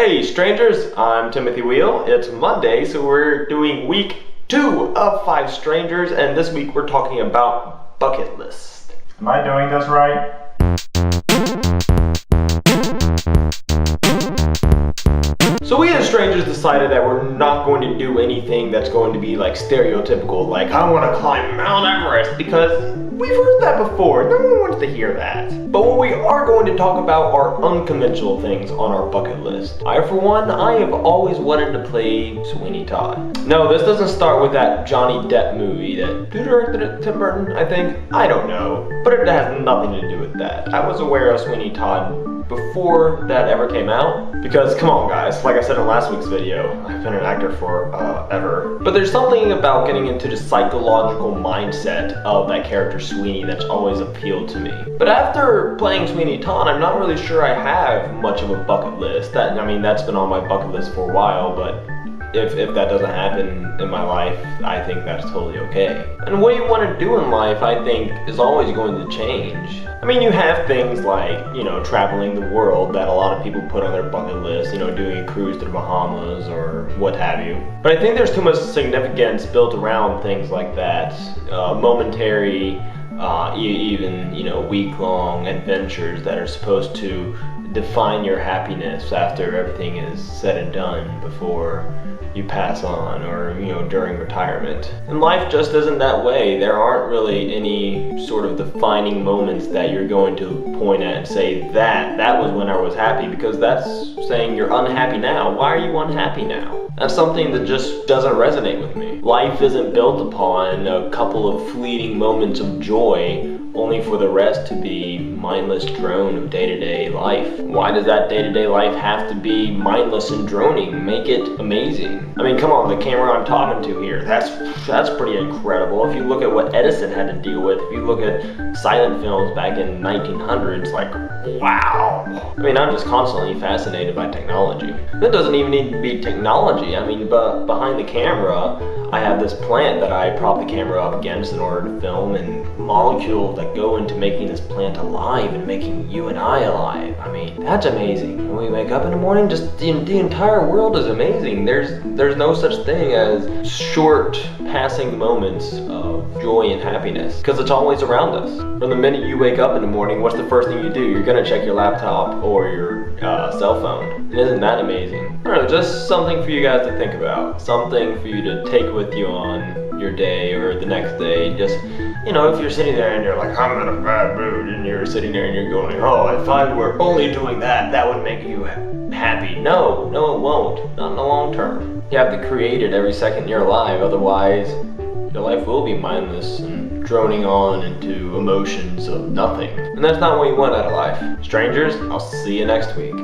Hey strangers, I'm Timothy Wheel. It's Monday, so we're doing week 2 of 5 Strangers, and this week we're talking about bucket list. Am I doing this right? So we as strangers decided that we're not going to do anything that's going to be like stereotypical, like I want to climb Mount Everest, because we've heard that before. No one wants to hear that. But what we are going to talk about are unconventional things on our bucket list. I, for one, I have always wanted to play Sweeney Todd. No, this doesn't start with that Johnny Depp movie that directed it, Tim Burton, I think. I don't know, but it has nothing to do with that. I was aware of Sweeney Todd before that ever came out, because come on guys, like I said in last week's video, I've been an actor for ever. But there's something about getting into the psychological mindset of that character Sweeney that's always appealed to me. But after playing Sweeney Todd, I'm not really sure I have much of a bucket list. That's been on my bucket list for a while, but if that doesn't happen in my life, I think that's totally okay. And what you want to do in life, I think, is always going to change. I mean, you have things like, traveling the world that a lot of people put on their bucket list, doing a cruise to the Bahamas or what have you. But I think there's too much significance built around things like that. Momentary, even, week-long adventures that are supposed to define your happiness after everything is said and done before you pass on, or during retirement. And life just isn't that way. There aren't really any sort of defining moments that you're going to point at and say that was when I was happy, because that's saying you're unhappy now. Why are you unhappy now? That's something that just doesn't resonate with me. Life isn't built upon a couple of fleeting moments of joy only for the rest to be mindless drone of day-to-day life. Why does that day-to-day life have to be mindless and droning? Make it amazing. I mean, come on, the camera I'm talking to here, that's pretty incredible. If you look at what Edison had to deal with, if you look at silent films back in 1900s, like, wow. I mean, I'm just constantly fascinated by technology. That doesn't even need to be technology. I mean, but behind the camera, I have this plant that I prop the camera up against in order to film, and molecules that go into making this plant alive and making you and I alive. I mean, that's amazing. When we wake up in the morning, just the entire world is amazing. There's no such thing as short passing moments of joy and happiness, because it's always around us. From the minute you wake up in the morning, what's the first thing you do? You're gonna check your laptop or your cell phone. And isn't that amazing? I don't know, just something for you guys to think about. Something for you to take with you on your day or the next day. Just, if you're sitting there and you're like, I'm in a bad mood, and you're sitting there and you're going, oh, if I were only doing that, that would make you happy. No, it won't. Not in the long term. You have to create it every second you're alive, otherwise your life will be mindless and droning on into emotions of nothing. And that's not what you want out of life. Strangers, I'll see you next week.